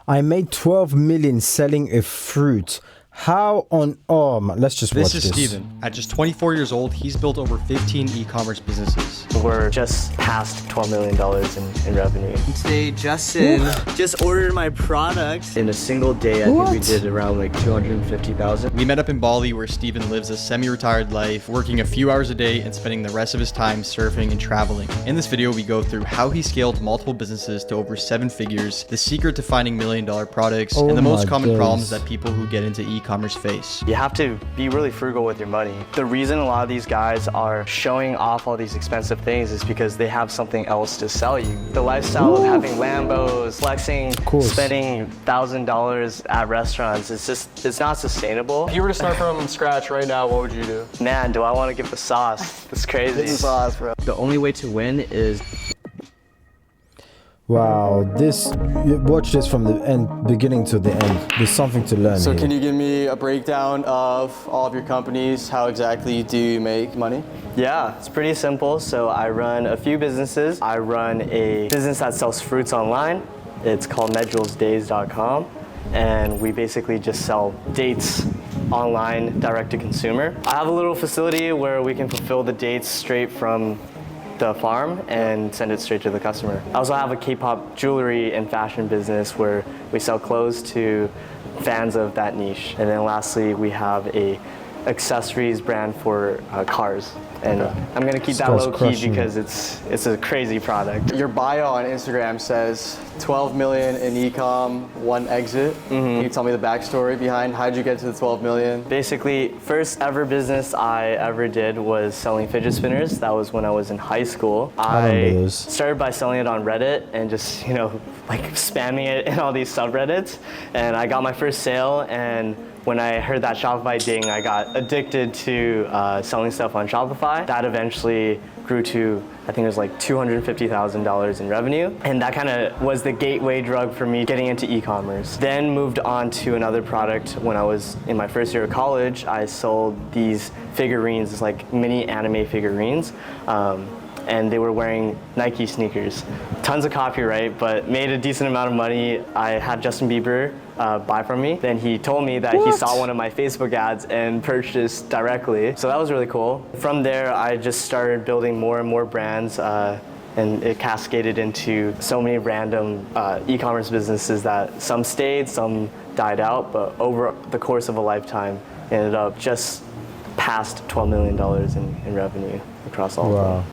I made 12 million selling a fruit. How on... Oh, man, let's just watch this. This is Steven. At just 24 years old, he's built over 15 e-commerce businesses. We're just past $12 million in revenue. Today, Justin just ordered my product. In a single day, I think we did around like 250,000. We met up in Bali where Steven lives a semi-retired life, working a few hours a day and spending the rest of his time surfing and traveling. In this video, we go through how he scaled multiple businesses to over 7 figures, the secret to finding $1 million products, and the most common problems that people who get into e-commerce face. You have to be really frugal with your money. The reason a lot of these guys are showing off all these expensive things is because they have something else to sell you. The lifestyle of having Lambos, flexing, spending $1,000 at restaurants, it's not sustainable. If you were to start from scratch right now, what would you do? Man, do I want to give the sauce? It's crazy. It's the sauce, bro. The only way to win is... Wow, watch this from the end, beginning to the end. There's something to learn So here. can you give me a breakdown of all of your companies? How exactly do you make money? Yeah, it's pretty simple. So I run a few businesses. I run a business that sells fruits online. It's called medjewelsdays.com. And we basically just sell dates online, direct to consumer. I have a little facility where we can fulfill the dates straight from the farm and send it straight to the customer. I also have a K-pop jewelry and fashion business where we sell clothes to fans of that niche. And then lastly, we have a accessories brand for cars. And I'm gonna keep that low key because it's a crazy product. Your bio on Instagram says 12 million in e-com, 1 exit. Can you tell me the backstory behind how did you get to the 12 million? Basically, first ever business I ever did was selling fidget spinners. That was when I was in high school. I started by selling it on Reddit and just, like spamming it in all these subreddits. And I got my first sale, and when I heard that Shopify ding, I got addicted to selling stuff on Shopify. That eventually grew to, I think it was like $250,000 in revenue. And that kind of was the gateway drug for me getting into e-commerce. Then moved on to another product. When I was in my first year of college, I sold these figurines, it's like mini anime figurines. And they were wearing Nike sneakers. Tons of copyright, but made a decent amount of money. I had Justin Bieber buy from me. Then he told me that he saw one of my Facebook ads and purchased directly. So that was really cool. From there, I just started building more and more brands, and it cascaded into so many random e-commerce businesses that some stayed, some died out, but over the course of a lifetime, ended up just past $12 million in revenue across all of them.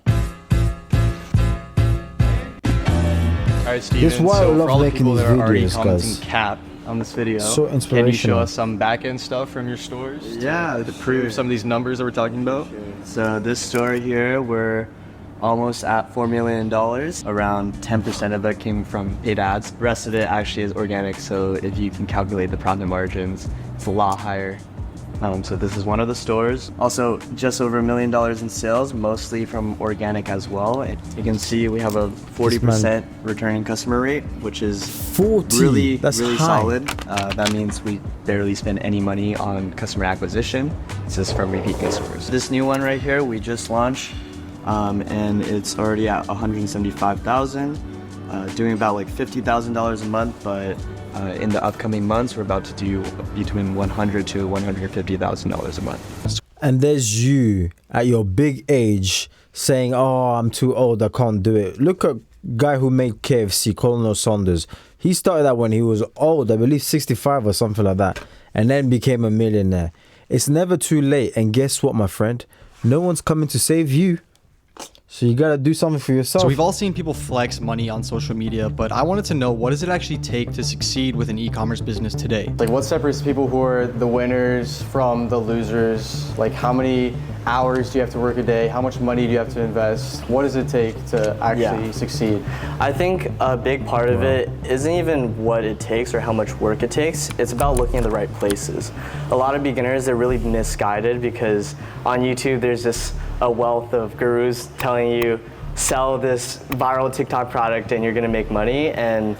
All right, Steven, This is why I love for all the making people these that are already videos, commenting guys. cap on this video, So can you show inspirational. us some back-end stuff from your stores? Yeah, To prove some of these numbers that we're talking about? So this store here, we're almost at $4 million. Around 10% of it came from paid ads. The rest of it actually is organic, so if you can calculate the profit margins, it's a lot higher. So this is one of the stores. Also, just over $1 million in sales, mostly from organic as well. You can see we have a 40% returning customer rate, which is 40. really That's high. solid. That means we barely spend any money on customer acquisition. It's just from repeat customers. This new one right here, we just launched, and it's already at 175,000, doing about like $50,000 a month, but in the upcoming months, we're about to do between $100,000 to $150,000 a month. And there's you at your big age saying, oh, I'm too old, I can't do it. Look at guy who made KFC, Colonel Sanders. He started that when he was old, I believe 65 or something like that, and then became a millionaire. It's never too late. And guess what, my friend? No one's coming to save you. So you gotta do something for yourself. So we've all seen people flex money on social media, but I wanted to know, what does it actually take to succeed with an e-commerce business today? Like, what separates people who are the winners from the losers? Like, how many hours do you have to work a day? How much money do you have to invest? What does it take to actually succeed? I think a big part of it isn't even what it takes or how much work it takes. It's about looking in the right places. A lot of beginners, they're really misguided because on YouTube there's just a wealth of gurus telling you sell this viral TikTok product and you're gonna make money. And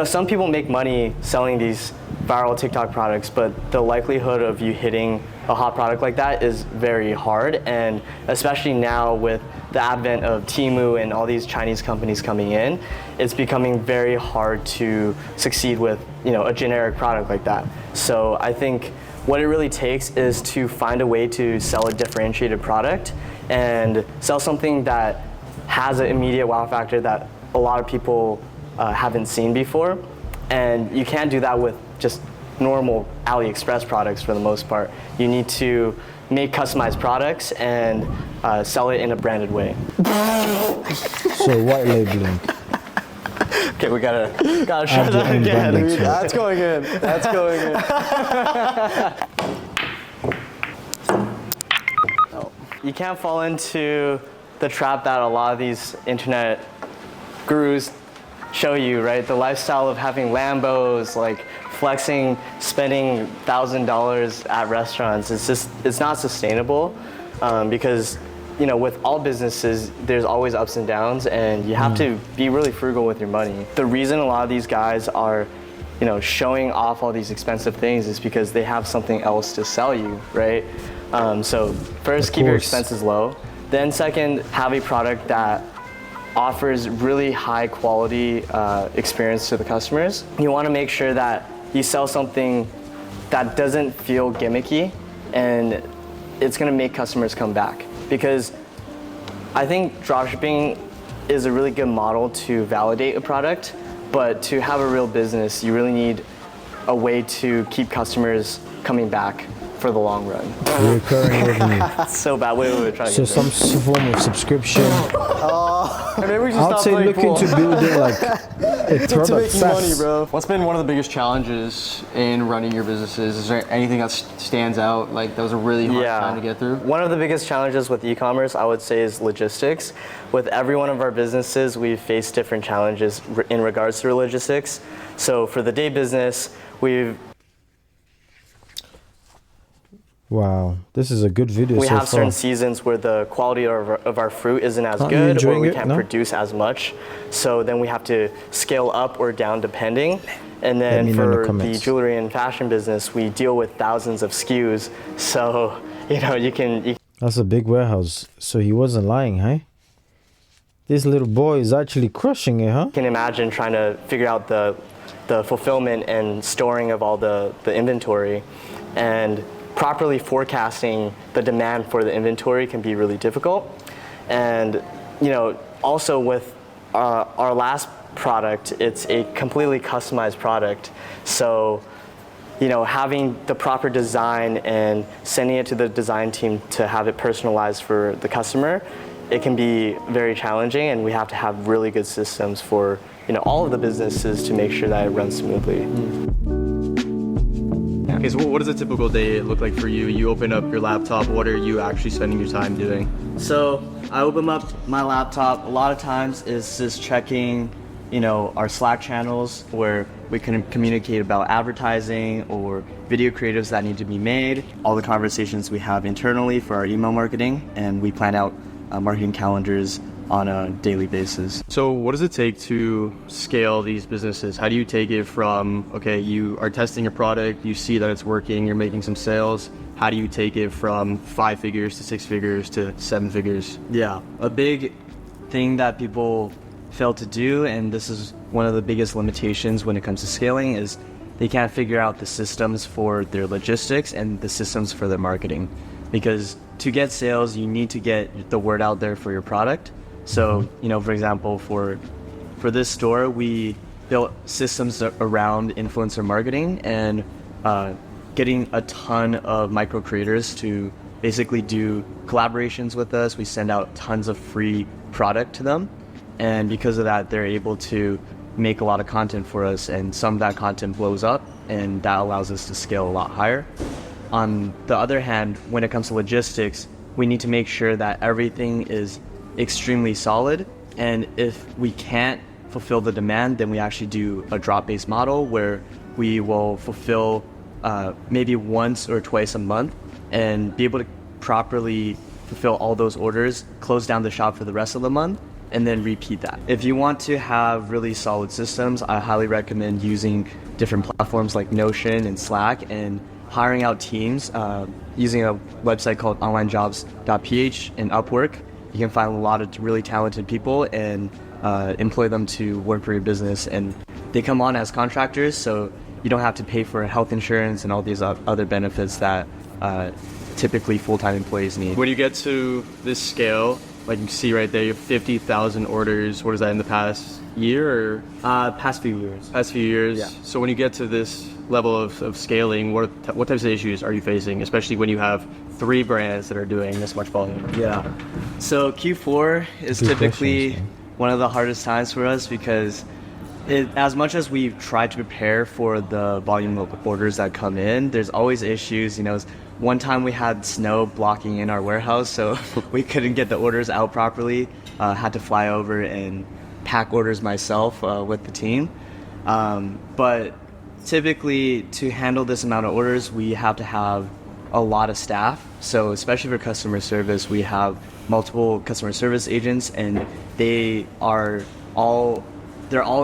some people make money selling these viral TikTok products, but the likelihood of you hitting a hot product like that is very hard. And especially now with the advent of Temu and all these Chinese companies coming in, it's becoming very hard to succeed with, you know, a generic product like that. So I think what it really takes is to find a way to sell a differentiated product and sell something that has an immediate wow factor that a lot of people haven't seen before. And you can't do that with just normal AliExpress products for the most part. You need to make customized products and sell it in a branded way. So white labeling. Okay, we gotta try that again. Branding. That's going in. That's going in. You can't fall into the trap that a lot of these internet gurus show you, right? The lifestyle of having Lambos, like flexing, spending $1,000 at restaurants. It's not sustainable because, you know, with all businesses, there's always ups and downs, and you have to be really frugal with your money. The reason a lot of these guys are, you know, showing off all these expensive things is because they have something else to sell you, right? So first, keep your expenses low. Then second, have a product that offers really high quality experience to the customers. You want to make sure that you sell something that doesn't feel gimmicky, and it's going to make customers come back. Because I think dropshipping is a really good model to validate a product, but to have a real business, you really need a way to keep customers coming back for the long run. Recurring revenue. That's so bad. Wait, try So again. some form of subscription. Maybe we should I'd stop say playing look pool. into building like a to product making money, SaaS. bro. What's been one of the biggest challenges in running your businesses? Is there anything that stands out, like that was a really hard time to get through? One of the biggest challenges with e-commerce, I would say, is logistics. With every one of our businesses, we've faced different challenges in regards to logistics. So for the day business, Wow, this is a good video we so have far. certain seasons where the quality of our fruit isn't as Aren't you good, or enjoying we it? can't No? produce as much. So then we have to scale up or down depending. And Let me then know in the for the comments. jewelry and fashion business, we deal with thousands of SKUs. So, you know, you can That's a big warehouse. So he wasn't lying, hey? This little boy is actually crushing it, huh? can imagine trying to figure out the fulfillment and storing of all the inventory, and properly forecasting the demand for the inventory can be really difficult. And, you know, also with our last product, it's a completely customized product. So, you know, having the proper design and sending it to the design team to have it personalized for the customer, it can be very challenging, and we have to have really good systems for, you know, all of the businesses to make sure that it runs smoothly. Okay, so what does a typical day look like for you? You open up your laptop, what are you actually spending your time doing? So I open up my laptop. A lot of times it's just checking, you know, our Slack channels where we can communicate about advertising or video creatives that need to be made. All the conversations we have internally for our email marketing, and we plan out marketing calendars on a daily basis. So what does it take to scale these businesses? How do you take it from, okay, you are testing a product, you see that it's working, you're making some sales. How do you take it from 5 figures to 6 figures to 7 figures? Yeah, a big thing that people fail to do, and this is one of the biggest limitations when it comes to scaling, is they can't figure out the systems for their logistics and the systems for their marketing. Because to get sales, you need to get the word out there for your product. So, you know, for example, for this store, we built systems around influencer marketing and getting a ton of micro creators to basically do collaborations with us. We send out tons of free product to them. And because of that, they're able to make a lot of content for us, and some of that content blows up, and that allows us to scale a lot higher. On the other hand, when it comes to logistics, we need to make sure that everything is extremely solid, and if we can't fulfill the demand, then we actually do a drop-based model where we will fulfill maybe once or twice a month and be able to properly fulfill all those orders, close down the shop for the rest of the month, and then repeat that. If you want to have really solid systems, I highly recommend using different platforms like Notion and Slack and hiring out teams using a website called onlinejobs.ph and Upwork. You can find a lot of really talented people and employ them to work for your business, and they come on as contractors, so you don't have to pay for health insurance and all these other benefits that typically full-time employees need. When you get to this scale, like you see right there, you have 50,000 orders. What is that in the past year or? Past few years. Past few years. Yeah. So when you get to this level of scaling, what types of issues are you facing, especially when you have 3 brands that are doing this much volume? Yeah. So Q4 is typically one of the hardest times for us because as much as we've tried to prepare for the volume of orders that come in, there's always issues. One time we had snow blocking in our warehouse, so we couldn't get the orders out properly. Had to fly over and pack orders myself with the team. But typically, to handle this amount of orders, we have to have a lot of staff. So especially for customer service, we have multiple customer service agents, and they're all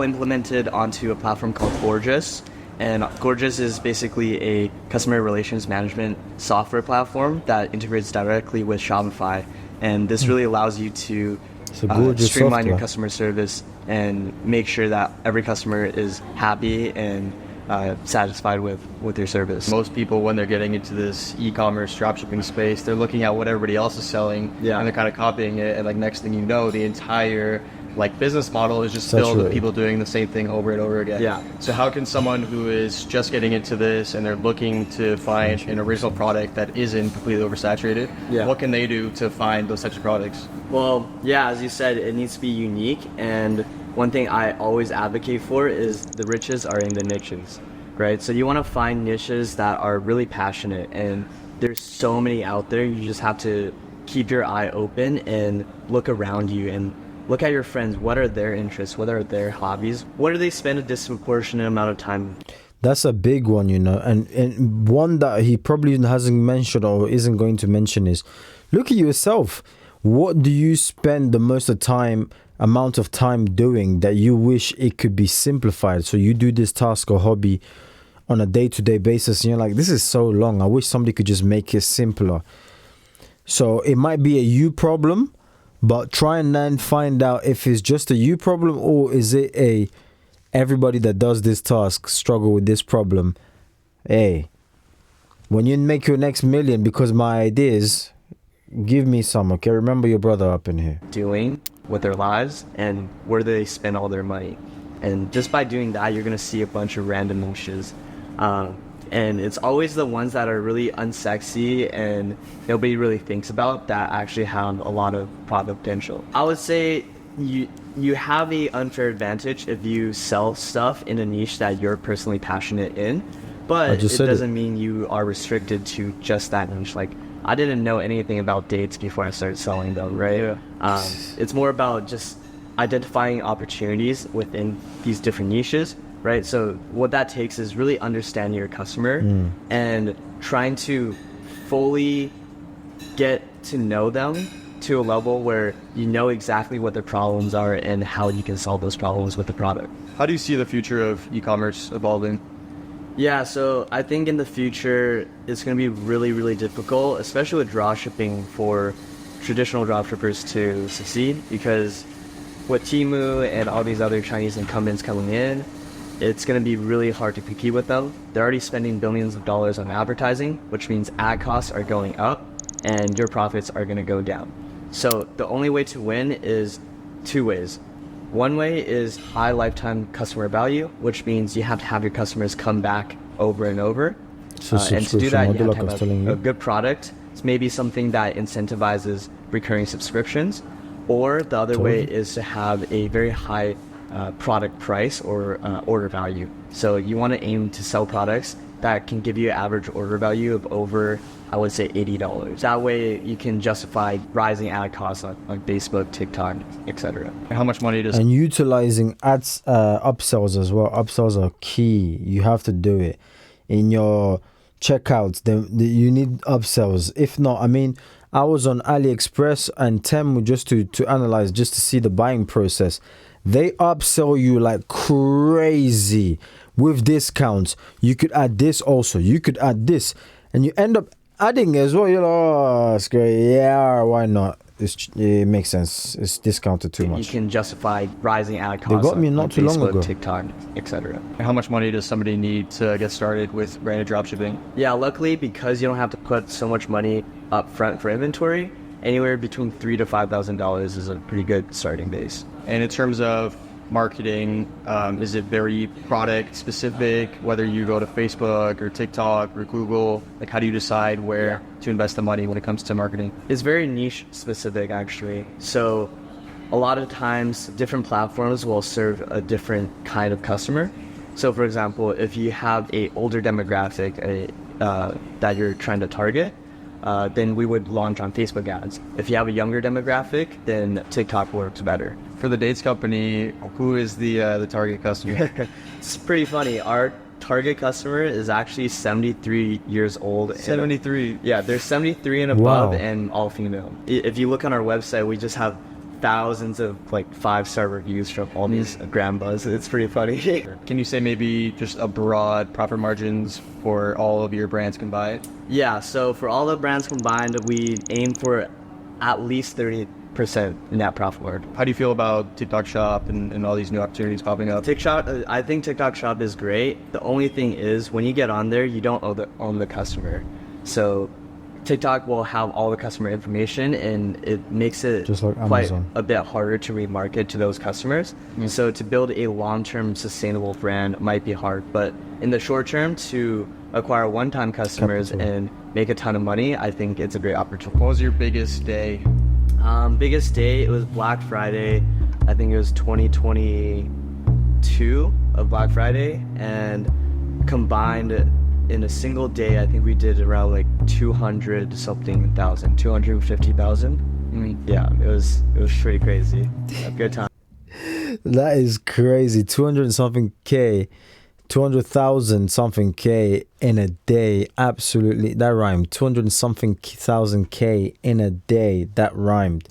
implemented onto a platform called Gorgias. And Gorgias is basically a customer relations management software platform that integrates directly with Shopify. And this really allows you to streamline your customer service and make sure that every customer is happy and satisfied with your service. Most people, when they're getting into this e-commerce dropshipping space, they're looking at what everybody else is selling, and they're kind of copying it. And next thing you know, the entire business model is just filled with people doing the same thing over and over again. Yeah. So how can someone who is just getting into this and they're looking to find an original product that isn't completely oversaturated, what can they do to find those types of products? Well, as you said, it needs to be unique. And one thing I always advocate for is the riches are in the niches, right? So you want to find niches that are really passionate, and there's so many out there. You just have to keep your eye open and look around you and look at your friends. What are their interests? What are their hobbies? What do they spend a disproportionate amount of time? That's a big one, and one that he probably hasn't mentioned or isn't going to mention is, look at yourself. What do you spend the most of amount of time doing that you wish it could be simplified? So you do this task or hobby on a day-to-day basis, and you're like, this is so long. I wish somebody could just make it simpler. So it might be a you problem, but try and then find out if it's just a you problem, or is it everybody that does this task struggle with this problem. Hey, when you make your next million, because my ideas, give me some, okay? Remember your brother up in here. Doing with their lives and where they spend all their money. And just by doing that, you're going to see a bunch of random niches. And it's always the ones that are really unsexy and nobody really thinks about that actually have a lot of product potential. I would say you have an unfair advantage if you sell stuff in a niche that you're personally passionate in, but it doesn't mean you are restricted to just that niche. I didn't know anything about dates before I started selling them, right? Yeah. It's more about just identifying opportunities within these different niches, right? So what that takes is really understanding your customer and trying to fully get to know them to a level where you know exactly what their problems are and how you can solve those problems with the product. How do you see the future of e-commerce evolving? Yeah, so I think in the future it's going to be really, really difficult, especially with dropshipping, for traditional dropshippers to succeed, because with Temu and all these other Chinese incumbents coming in, it's going to be really hard to compete with them. They're already spending billions of dollars on advertising, which means ad costs are going up and your profits are going to go down. So the only way to win is 2 ways. One way is high lifetime customer value, which means you have to have your customers come back over and over. And to do that, you have to have a good product. It's maybe something that incentivizes recurring subscriptions. Or the other way is to have a very high product price or order value. So you want to aim to sell products that can give you an average order value of over, I would say, $80. That way you can justify rising ad costs on Facebook, TikTok, etc. How much money does... And utilizing ads, upsells as well. Upsells are key. You have to do it. In your checkouts, you need upsells. If not, I was on AliExpress and Temu just to analyze, just to see the buying process. They upsell you like crazy with discounts. You could add this also. You could add this. And you end up adding as well. You're like, oh, it's great. Yeah, why not? It makes sense. It's discounted too much. You can justify rising ad costs. They got me not on too Facebook, long ago. TikTok, etc. How much money does somebody need to get started with branded dropshipping? Yeah, luckily, because you don't have to put so much money up front for inventory, anywhere between $3,000 to $5,000 is a pretty good starting base. And in terms of marketing, is it very product specific, whether you go to Facebook or TikTok or Google? Like, how do you decide where to invest the money when it comes to marketing? It's very niche specific, actually. So a lot of times different platforms will serve a different kind of customer. So for example, if you have a older demographic that you're trying to target, then we would launch on Facebook ads. If you have a younger demographic, then TikTok works better. For the Dates Company, who is the target customer? It's pretty funny. Our target customer is actually 73 years old. 73. Yeah, they're 73 and above. Wow. And all female. If you look on our website, we just have thousands of like 5-star reviews from all these grandmas. It's pretty funny. Can you say maybe just a broad profit margins for all of your brands combined? Yeah, so for all the brands combined, we aim for at least 30% net profit margin. How do you feel about TikTok Shop and all these new opportunities popping up? TikTok, I think TikTok Shop is great. The only thing is when you get on there, you don't own the customer. So TikTok will have all the customer information, and it makes it Just like quite Amazon. a bit harder to remarket to those customers. So to build a long-term sustainable brand might be hard, but in the short term, to acquire one-time customers Capital. and make a ton of money, I think it's a great opportunity. What was your biggest day? Biggest day, it was Black Friday. I think it was 2022 of Black Friday, and combined in a single day, I think we did around like 250,000. Yeah, it was pretty crazy. A good time. That is crazy. 200 something K, 200,000 something K in a day. Absolutely. That rhymed. 200 something thousand K in a day. That rhymed.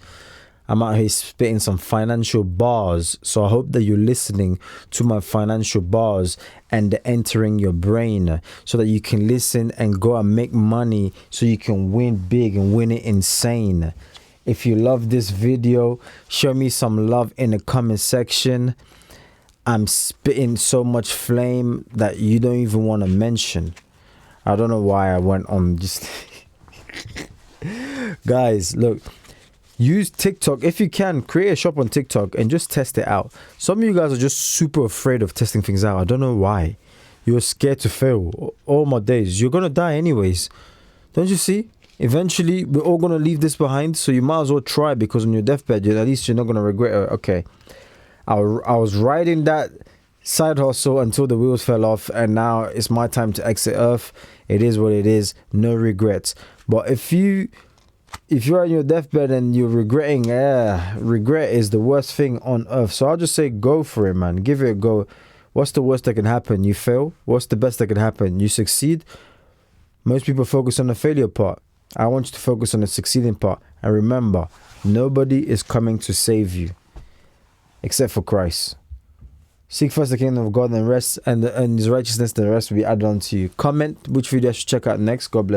I'm out here spitting some financial bars. So I hope that you're listening to my financial bars and they're entering your brain so that you can listen and go and make money so you can win big and win it insane. If you love this video, show me some love in the comment section. I'm spitting so much flame that you don't even want to mention. I don't know why I went on just... Guys, look. Use TikTok. If you can, create a shop on TikTok and just test it out. Some of you guys are just super afraid of testing things out. I don't know why. You're scared to fail. All my days. You're going to die anyways. Don't you see? Eventually, we're all going to leave this behind. So you might as well try, because on your deathbed, at least you're not going to regret it. Okay. I was riding that side hustle until the wheels fell off. And now it's my time to exit Earth. It is what it is. No regrets. But if you're on your deathbed and you're regretting, regret is the worst thing on earth. So I'll just say go for it, man. Give it a go. What's the worst that can happen? You fail. What's the best that can happen? You succeed. Most people focus on the failure part. I want you to focus on the succeeding part. And remember, nobody is coming to save you except for Christ. Seek first the kingdom of God and rest, and his righteousness, the rest will be added on to you. Comment which video I should check out next. God bless.